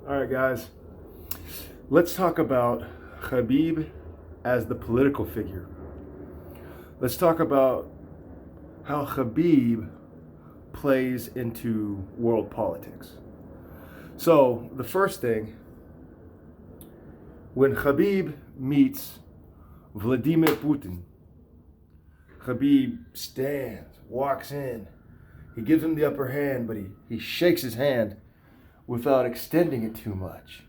All right, guys. Let's talk about Khabib as the political figure. Let's talk about how Khabib plays into world politics. So, the first thing, when Khabib meets Vladimir Putin, Khabib stands, walks in. He gives him the upper hand, but he shakes his hand without extending it too much.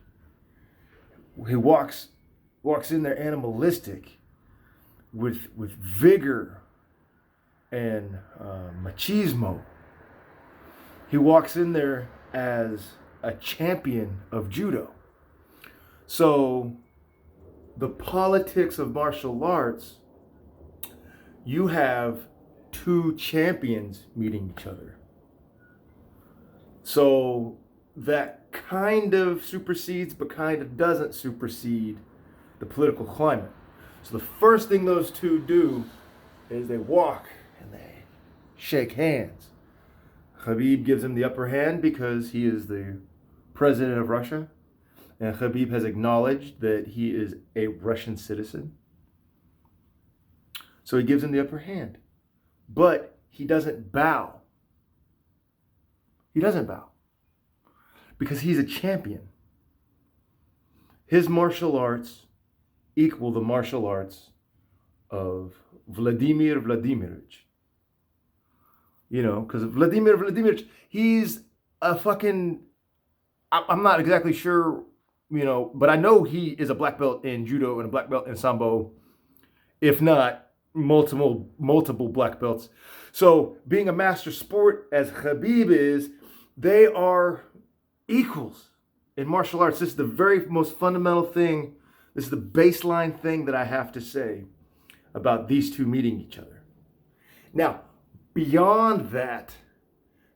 He walks in there animalistic, with vigor and machismo. He walks in there as a champion of judo. So the politics of martial arts, you have two champions meeting each other. So that kind of supersedes, but kind of doesn't supersede the political climate. So the first thing those two do is they walk and they shake hands. Khabib gives him the upper hand because he is the president of Russia, and Khabib has acknowledged that he is a Russian citizen. So he gives him the upper hand. But he doesn't bow. He doesn't bow. Because he's a champion. His martial arts equal the martial arts of Vladimir Vladimirovich. You know, because Vladimir Vladimirovich, he's a fucking, I'm not exactly sure, you know, but I know he is a black belt in judo and a black belt in sambo, if not multiple black belts. So being a master sport as Khabib is, they are equals in martial arts. This is the very most fundamental thing. This is the baseline thing that I have to say about these two meeting each other. Now, beyond that,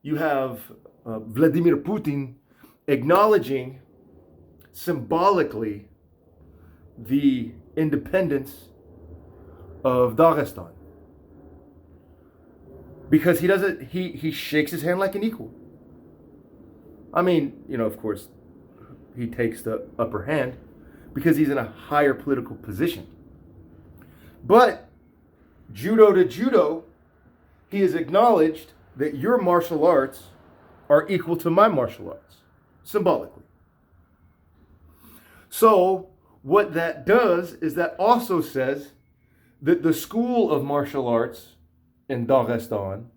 you have Vladimir Putin acknowledging symbolically the independence of Dagestan. Because he shakes his hand like an equal. I mean, you know, of course, he takes the upper hand because he's in a higher political position. But judo to judo, he has acknowledged that your martial arts are equal to my martial arts, symbolically. So what that does is that also says that the school of martial arts in Dagestan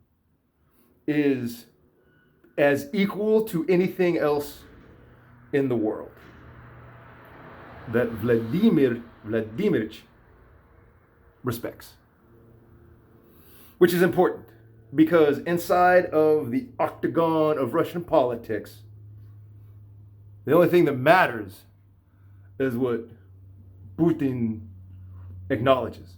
is as equal to anything else in the world that Vladimir Vladimirovich respects. Which is important because inside of the octagon of Russian politics, the only thing that matters is what Putin acknowledges.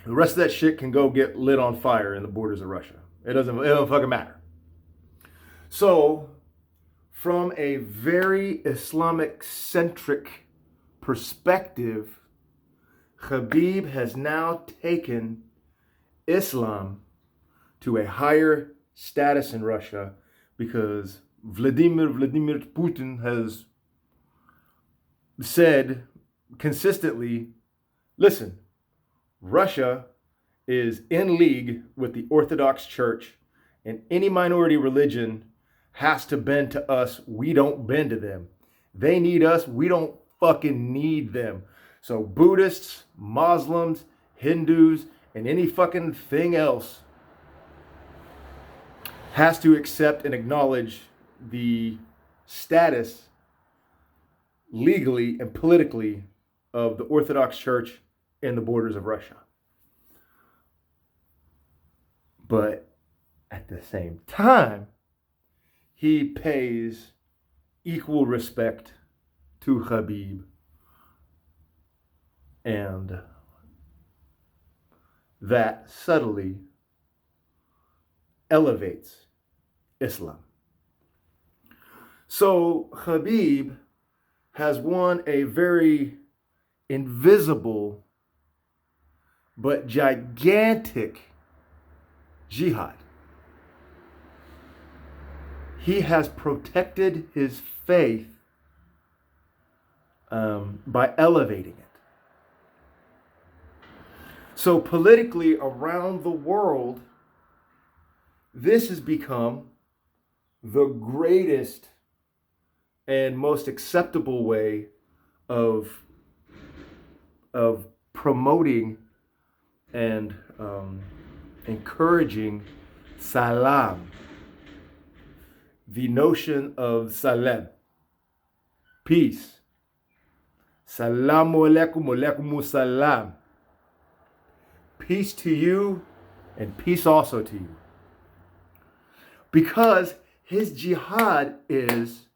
The rest of that shit can go get lit on fire in the borders of Russia. It don't fucking matter. So, from a very Islamic-centric perspective, Khabib has now taken Islam to a higher status in Russia because Vladimir Putin has said consistently, listen, Russia is in league with the Orthodox Church, and any minority religion has to bend to us. We don't bend to them. They need us. We don't fucking need them. So Buddhists, Muslims, Hindus, and any fucking thing else has to accept and acknowledge the status legally and politically of the Orthodox Church in the borders of Russia. But at the same time, he pays equal respect to Khabib, and that subtly elevates Islam. So Khabib has won a very invisible but gigantic jihad. He has protected his faith by elevating it. So politically around the world, this has become the greatest and most acceptable way of promoting and encouraging salam, the notion of salam, peace. Salamu alaikum, alaikum salam. Peace to you and peace also to you. Because his jihad is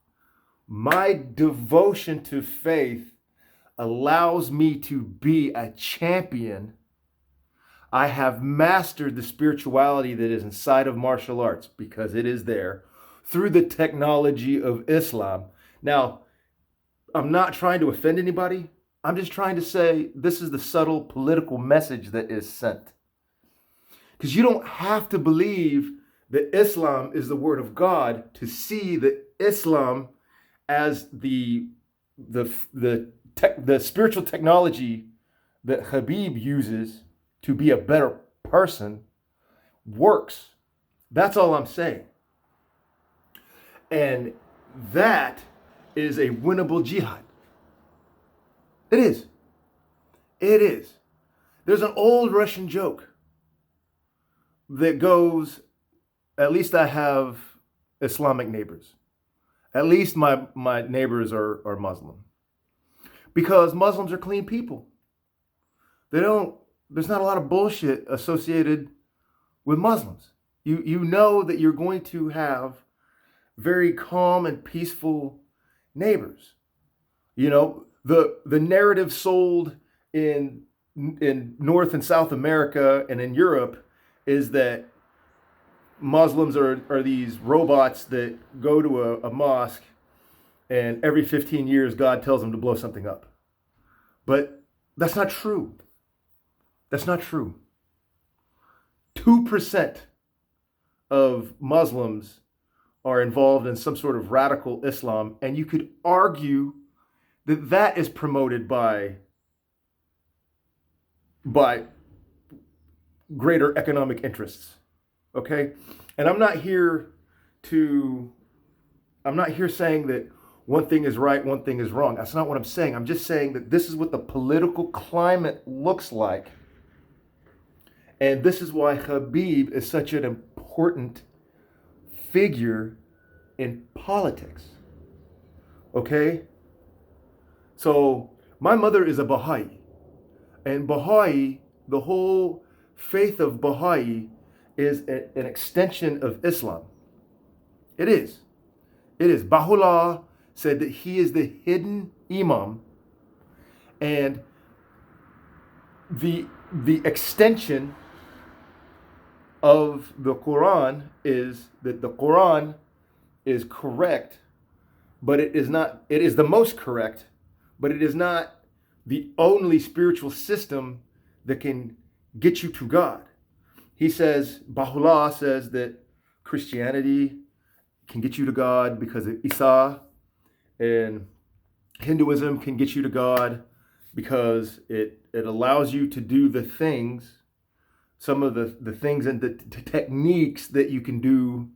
my devotion to faith allows me to be a champion. I have mastered the spirituality that is inside of martial arts because it is there through the technology of Islam. Now, I'm not trying to offend anybody. I'm just trying to say this is the subtle political message that is sent. Because you don't have to believe that Islam is the word of God to see that Islam as the spiritual technology that Khabib uses to be a better person works. That's all I'm saying. And that is a winnable jihad. It is. It is. There's an old Russian joke that goes, at least I have Islamic neighbors. At least my neighbors are Muslim. Because Muslims are clean people. There's not a lot of bullshit associated with Muslims. You know that you're going to have very calm and peaceful neighbors. You know, the narrative sold in North and South America and in Europe is that Muslims are these robots that go to a mosque and every 15 years God tells them to blow something up. But that's not true. That's not true. 2% of Muslims are involved in some sort of radical Islam, and you could argue that is promoted by greater economic interests. Okay? And I'm not here saying that one thing is right, one thing is wrong. That's not what I'm saying. I'm just saying that this is what the political climate looks like. And this is why Khabib is such an important figure in politics. Okay? So, my mother is a Baha'i. And Baha'i, the whole faith of Baha'i is an extension of Islam. It is. It is. Baha'u'llah said that he is the hidden imam, and the extension of the Quran is that the Quran is correct, but it is the most correct, but it is not the only spiritual system that can get you to God. He says, Baha'u'llah says that Christianity can get you to God because of Isa, and Hinduism can get you to God because it allows you to do the things, some of the things and the techniques that you can do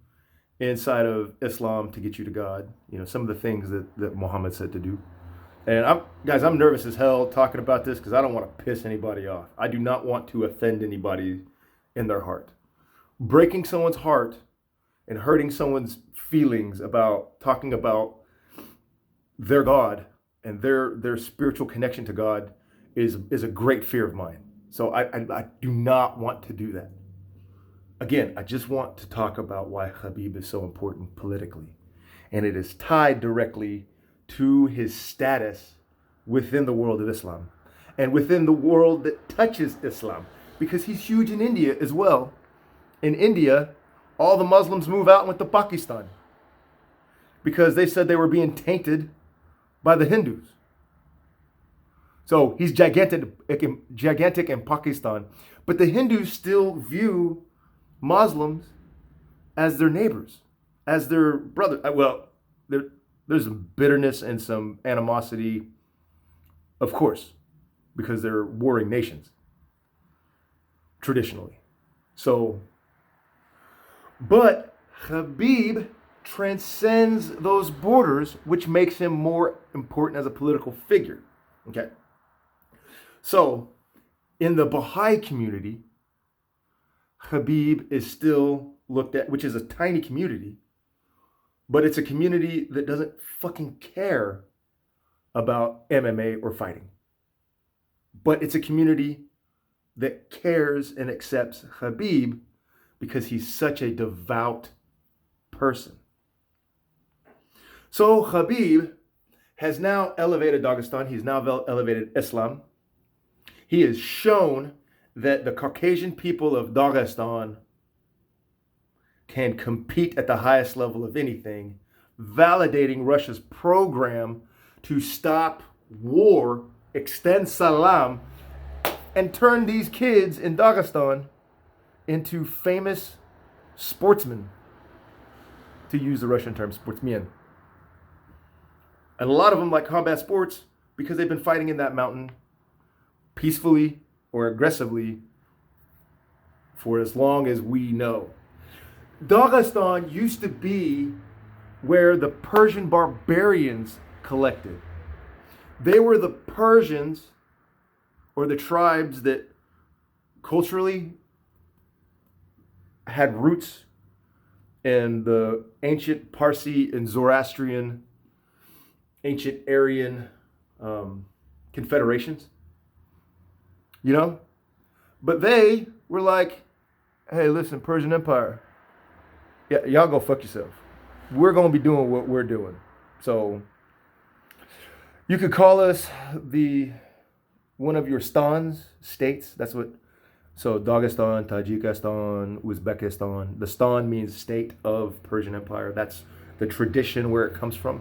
inside of Islam to get you to God. You know, some of the things that Muhammad said to do. And I'm nervous as hell talking about this because I don't want to piss anybody off. I do not want to offend anybody in their heart. Breaking someone's heart and hurting someone's feelings about talking about their God and their spiritual connection to God is a great fear of mine. So I do not want to do that. Again, I just want to talk about why Khabib is so important politically. And it is tied directly to his status within the world of Islam and within the world that touches Islam, because he's huge in India as well. In India, all the Muslims move out and went to Pakistan because they said they were being tainted by the Hindus. So he's gigantic in Pakistan. But the Hindus still view Muslims as their neighbors, as their brother. Well, there's some bitterness and some animosity Of course, because they're warring nations, traditionally. So, but Khabib transcends those borders, which makes him more important as a political figure. Okay. So, in the Baha'i community, Khabib is still looked at, which is a tiny community, but it's a community that doesn't fucking care about MMA or fighting. But it's a community that cares and accepts Khabib because he's such a devout person. So Khabib has now elevated Dagestan. He's now elevated Islam. He has shown that the Caucasian people of Dagestan can compete at the highest level of anything, validating Russia's program to stop war, extend salam, and turn these kids in Dagestan into famous sportsmen, to use the Russian term, sportsmen. And a lot of them like combat sports because they've been fighting in that mountain peacefully or aggressively for as long as we know. Dagestan used to be where the Persian barbarians collected. They were the Persians, or the tribes that culturally had roots in the ancient Parsi and Zoroastrian, ancient Aryan confederations. You know? But they were like, hey, listen, Persian Empire, yeah, y'all go fuck yourself. We're going to be doing what we're doing. So you could call us one of your stans, states. That's what, so Dagestan, Tajikistan, Uzbekistan. The stan means state of Persian Empire. That's the tradition where it comes from.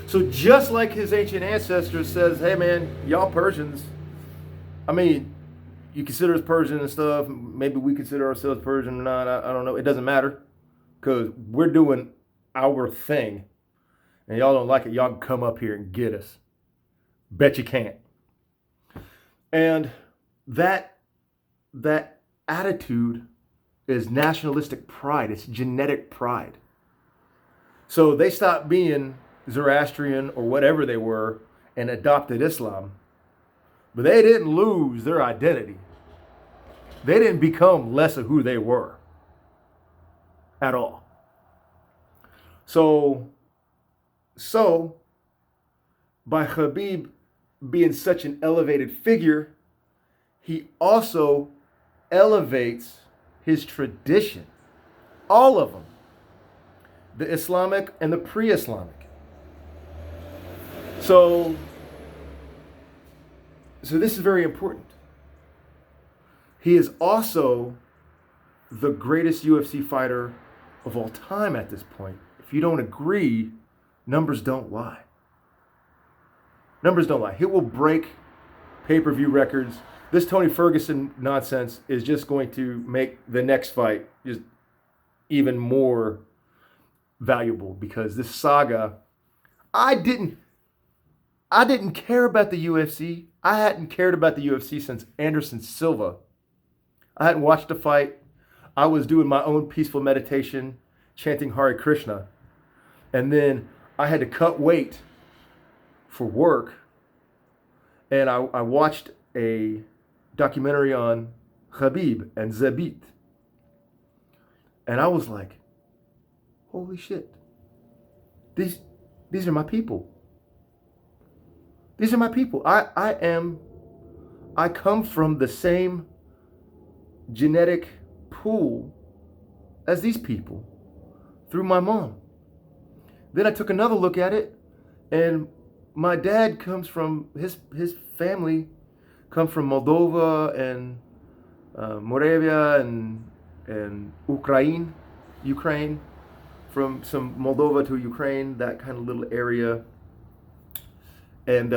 So just like his ancient ancestors says, hey man, y'all Persians, I mean, you consider us Persian and stuff. Maybe we consider ourselves Persian or not. I don't know. It doesn't matter because we're doing our thing. And y'all don't like it. Y'all can come up here and get us. Bet you can't. And that attitude is nationalistic pride. It's genetic pride. So they stopped being Zoroastrian or whatever they were and adopted Islam. But they didn't lose their identity. They didn't become less of who they were at all. So by Khabib being such an elevated figure, he also elevates his tradition. All of them. The Islamic and the pre-Islamic. So this is very important. He is also the greatest UFC fighter of all time at this point. If you don't agree, numbers don't lie. Numbers don't lie. He will break pay-per-view records. This Tony Ferguson nonsense is just going to make the next fight just even more valuable because this saga, I didn't care about the UFC. I hadn't cared about the UFC since Anderson Silva. I hadn't watched a fight. I was doing my own peaceful meditation, chanting Hare Krishna. And then I had to cut weight for work. And I watched a documentary on Khabib and Zabit. And I was like, holy shit. These are my people. These are my people. I come from the same genetic pool as these people through my mom. Then I took another look at it, and my dad comes from, his family come from Moldova and Moravia and Ukraine, from some Moldova to Ukraine, that kind of little area. And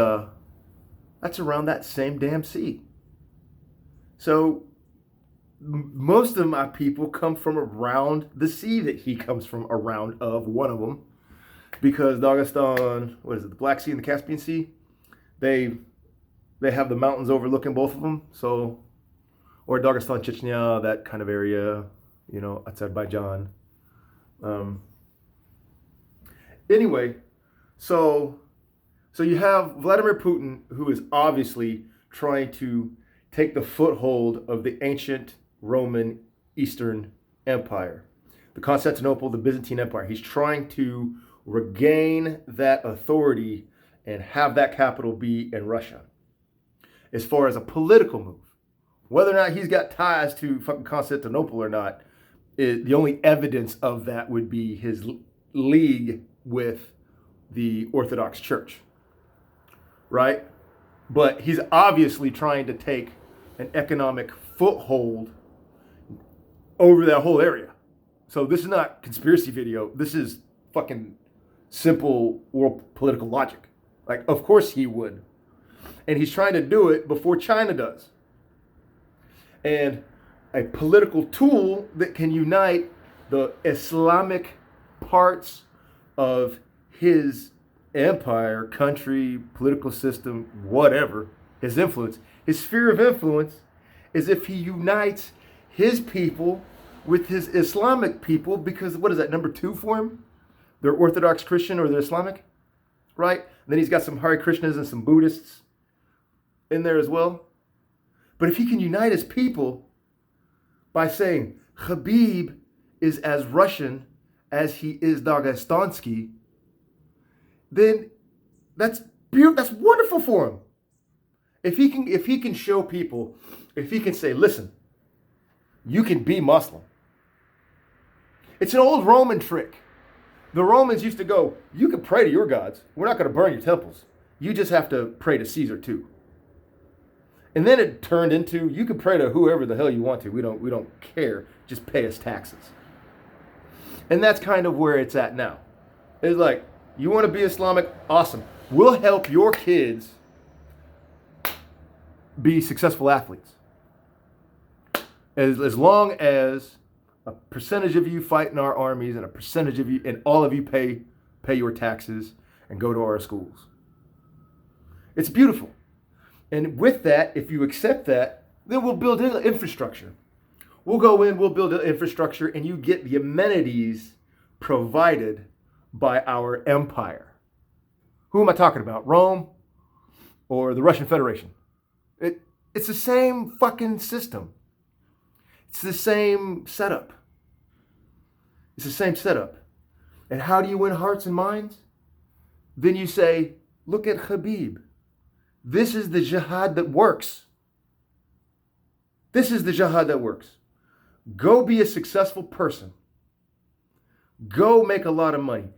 that's around that same damn sea. So most of my people come from around the sea that he comes from around of, one of them. Because Dagestan, what is it, the Black Sea and the Caspian Sea? they have the mountains overlooking both of them. So, or Dagestan, Chechnya, that kind of area, you know, Azerbaijan. Anyway, so you have Vladimir Putin, who is obviously trying to take the foothold of the ancient Roman Eastern Empire, the Constantinople, the Byzantine Empire. He's trying to regain that authority and have that capital be in Russia. As far as a political move, whether or not he's got ties to fucking Constantinople or not, the only evidence of that would be his league with the Orthodox Church, right? But he's obviously trying to take an economic foothold over that whole area. So this is not conspiracy video. This is fucking simple world political logic. Like, of course he would. And he's trying to do it before China does. And a political tool that can unite the Islamic parts of his empire, country, political system, whatever, his influence, his sphere of influence, is if he unites his people with his Islamic people, because what is that, number 2 for him? They're Orthodox Christian or they're Islamic, right? And then he's got some Hare Krishnas and some Buddhists in there as well. But if he can unite his people by saying Khabib is as Russian as he is Dagestansky, then that's wonderful for him. If he can show people, if he can say, listen, you can be Muslim. It's an old Roman trick. The Romans used to go, you can pray to your gods. We're not going to burn your temples. You just have to pray to Caesar too. And then it turned into, you can pray to whoever the hell you want to. We don't care. Just pay us taxes. And that's kind of where it's at now. It's like, you want to be Islamic? Awesome. We'll help your kids be successful athletes. As long as a percentage of you fight in our armies and a percentage of you, and all of you pay your taxes and go to our schools. It's beautiful. And with that, if you accept that, then we'll build infrastructure. We'll go in, we'll build infrastructure, and you get the amenities provided by our empire. Who am I talking about? Rome or the Russian Federation? It's the same fucking system. It's the same setup. It's the same setup. And how do you win hearts and minds? Then you say, look at Khabib. This is the jihad that works. This is the jihad that works. Go be a successful person. Go make a lot of money.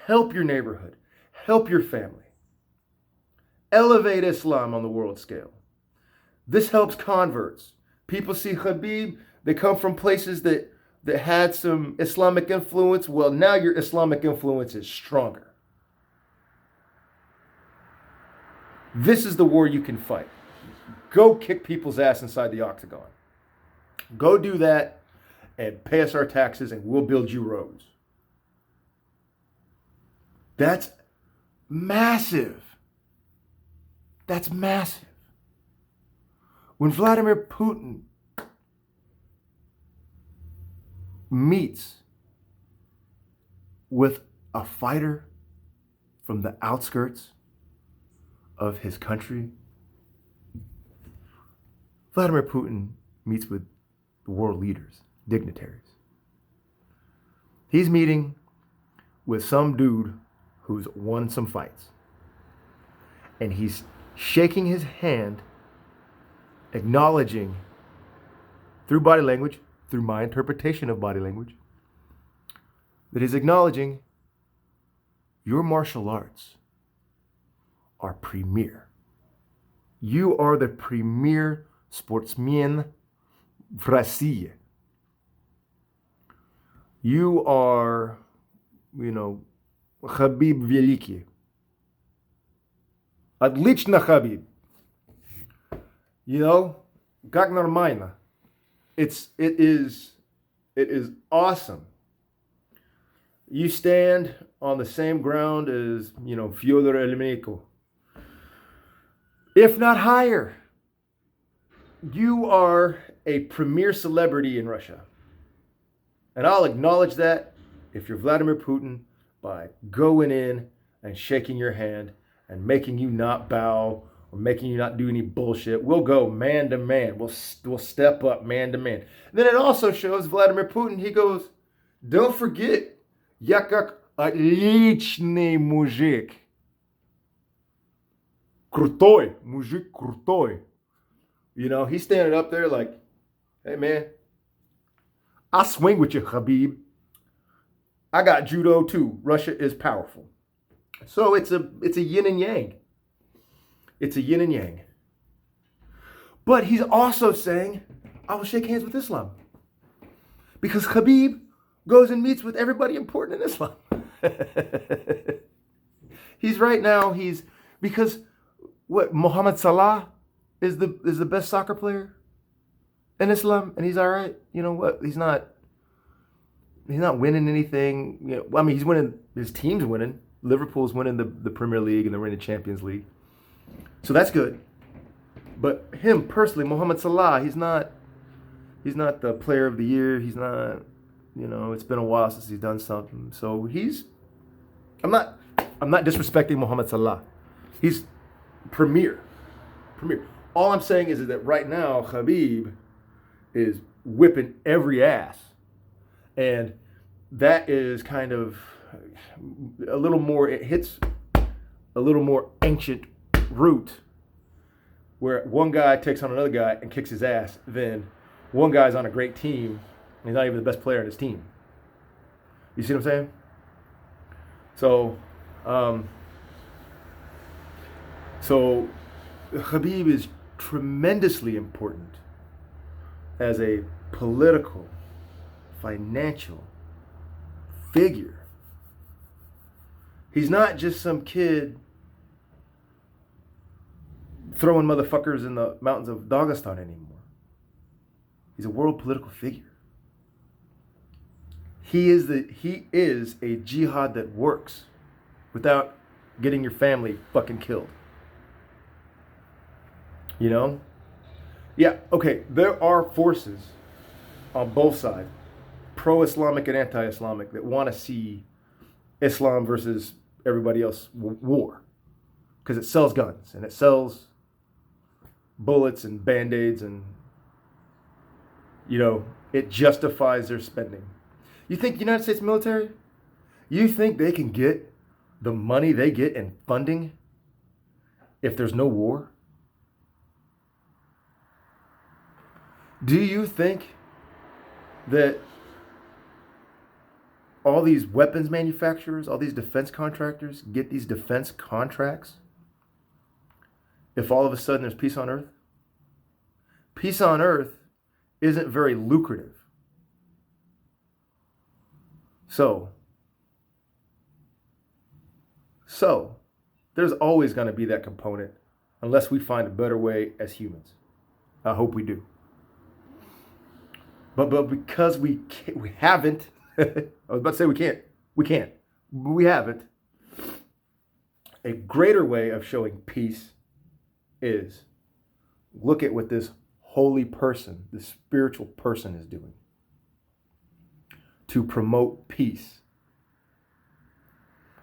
Help your neighborhood. Help your family. Elevate Islam on the world scale. This helps converts. People see Khabib, they come from places that had some Islamic influence. Well, now your Islamic influence is stronger. This is the war you can fight. Go kick people's ass inside the octagon. Go do that and pay us our taxes and we'll build you roads. That's massive. That's massive. When Vladimir Putin meets with a fighter from the outskirts of his country, Vladimir Putin meets with the world leaders, dignitaries. He's meeting with some dude who's won some fights. And he's shaking his hand, acknowledging through body language, through my interpretation of body language, that he's acknowledging your martial arts are premier. You are the premier sportsman в России. You are, Khabib Великий. Отлично, Khabib. Как нормально. It is awesome. You stand on the same ground as, Fyodor Emelianenko. if not higher. You are a premier celebrity in Russia. And I'll acknowledge that if you're Vladimir Putin by going in and shaking your hand and making you not bow or making you not do any bullshit. We'll go man to man. We'll step up man to man. Then it also shows Vladimir Putin, he goes, don't forget, я как отличный мужик. Крутой, мужик крутой. You know, he's standing up there like, hey man, I swing with you, Khabib. I got judo too. Russia is powerful. So it's a yin and yang. It's a yin and yang. But he's also saying, I will shake hands with Islam. Because Khabib goes and meets with everybody important in Islam. Because what, Mohammed Salah is the best soccer player in Islam, and he's all right. You know what? He's not winning anything. You know, I mean, he's winning. His team's winning. Liverpool's winning the Premier League, and they're winning the Champions League. So that's good. But him personally, Mohammed Salah, he's not the player of the year. He's not. You know, it's been a while since he's done something. So I'm not disrespecting Mohammed Salah. He's premier. All I'm saying is that right now, Khabib is whipping every ass. And that is kind of a little more, it hits a little more ancient root where one guy takes on another guy and kicks his ass, then one guy's on a great team and he's not even the best player on his team. You see what I'm saying? So Khabib is tremendously important as a political, financial figure. He's not just some kid throwing motherfuckers in the mountains of Dagestan anymore. He's a world political figure. He is a jihad that works without getting your family fucking killed. You know? Yeah, okay, there are forces on both sides, pro-Islamic and anti-Islamic, that want to see Islam versus everybody else war. Because it sells guns, and it sells bullets and band-aids, and, you know, it justifies their spending. You think the United States military, you think they can get the money they get in funding if there's no war? Do you think that all these weapons manufacturers, all these defense contractors get these defense contracts if all of a sudden there's peace on earth? Peace on earth isn't very lucrative. So there's always going to be that component unless we find a better way as humans. I hope we do. But because we haven't, I was about to say we can't, but we haven't. A greater way of showing peace is look at what this holy person, this spiritual person is doing to promote peace.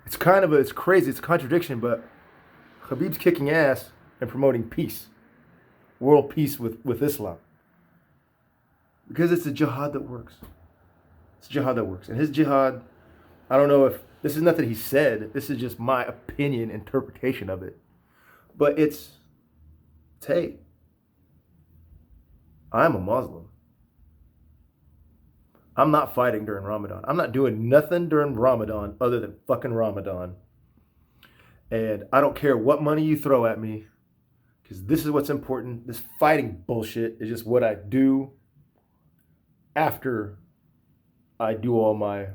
It's crazy, it's a contradiction, but Khabib's kicking ass and promoting peace, world peace with Islam. Because it's a jihad that works. It's a jihad that works. And his jihad, I don't know if, this is nothing he said, this is just my opinion, interpretation of it. But it's hey, I'm a Muslim. I'm not fighting during Ramadan. I'm not doing nothing during Ramadan other than fucking Ramadan. And I don't care what money you throw at me, because this is what's important. This fighting bullshit is just what I do after I do all my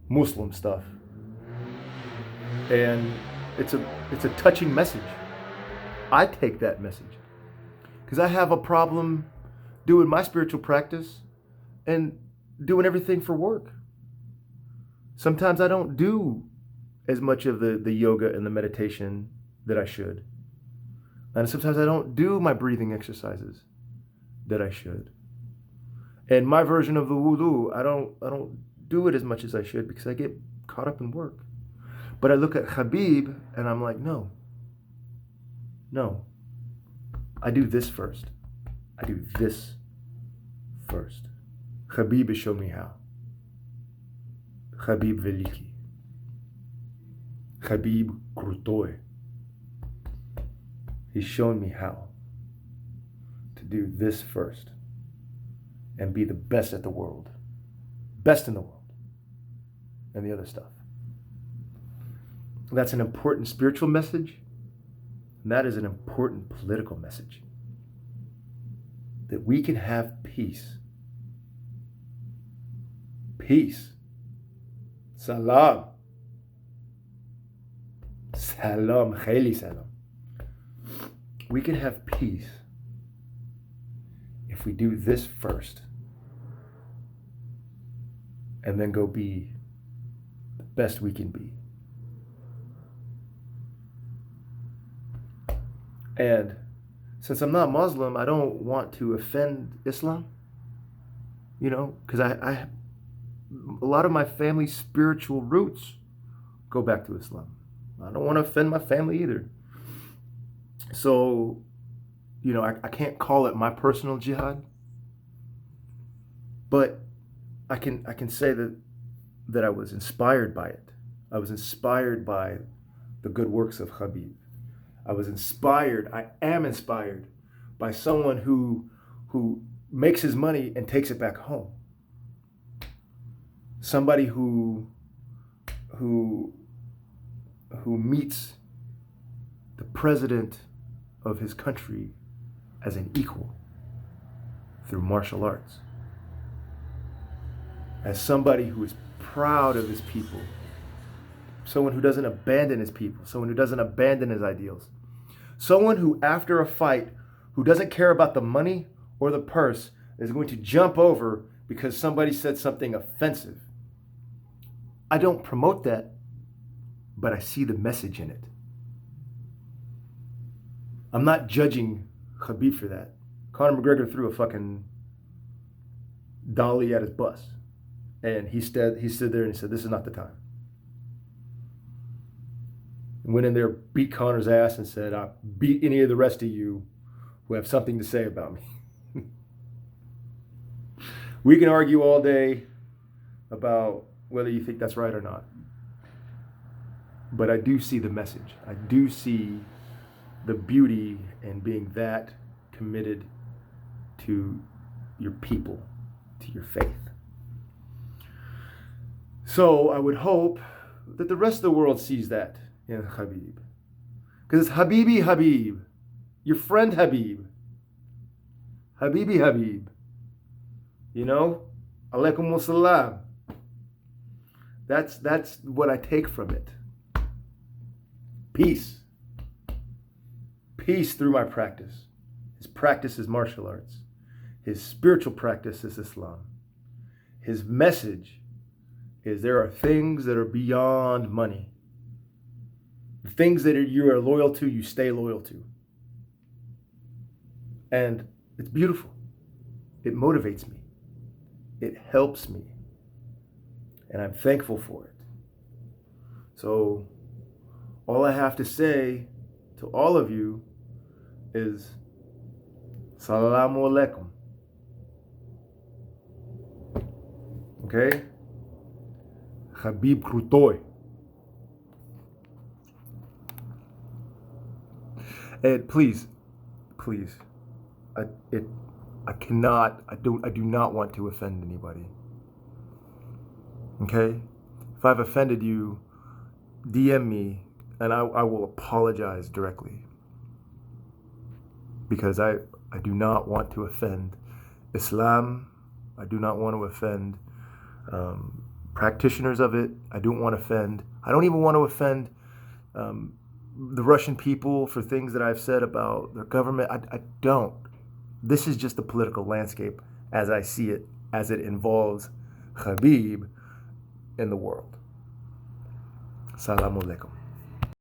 Muslim stuff. And it's a touching message. I take that message because I have a problem doing my spiritual practice and doing everything for work. Sometimes I don't do as much of the yoga and the meditation that I should. And sometimes I don't do my breathing exercises that I should. And my version of the wudu, I don't do it as much as I should because I get caught up in work. But I look at Khabib and I'm like, no. I do this first. I do this first. Khabib has shown me how. Khabib Veliki. Khabib Krutoy. He's shown me how to do this first and be the best at the world. Best in the world. And the other stuff. That's an important spiritual message. And that is an important political message. That we can have peace. Peace. Salam. Salam. Khayli salam. We can have peace if we do this first and then go be the best we can be. And since I'm not Muslim, I don't want to offend Islam, because I a lot of my family's spiritual roots go back to Islam. I don't want to offend my family either. So, I can't call it my personal jihad, but I can say that I was inspired by it. I was inspired by the good works of Khabib. I am inspired by someone who makes his money and takes it back home. Somebody who meets the president of his country as an equal through martial arts. As somebody who is proud of his people. Someone who doesn't abandon his people. Someone who doesn't abandon his ideals. Someone who, after a fight, who doesn't care about the money or the purse, is going to jump over because somebody said something offensive. I don't promote that, but I see the message in it. I'm not judging Khabib for that. Conor McGregor threw a fucking dolly at his bus. And he stood there and he said, this is not the time. Went in there, beat Conor's ass and said, I'll beat any of the rest of you who have something to say about me. We can argue all day about whether you think that's right or not. But I do see the message. I do see the beauty in being that committed to your people, to your faith. So I would hope that the rest of the world sees that in Khabib. Because it's Habibi Habib. Your friend Habib. Habibi Habib. Alaikum wassalam. That's what I take from it. Peace. Peace through my practice. His practice is martial arts. His spiritual practice is Islam. His message is there are things that are beyond money. The things that you are loyal to, you stay loyal to. And it's beautiful. It motivates me. It helps me. And I'm thankful for it. So all I have to say to all of you is Salamu Alaikum. Okay? Khabib Krutoy. And please, I do not want to offend anybody. Okay? If I've offended you, DM me and I will apologize directly. Because I do not want to offend Islam. I do not want to offend practitioners of it. I don't even want to offend the Russian people for things that I've said about their government. I don't. This is just the political landscape as I see it, as it involves Khabib in the world. Assalamu alaikum.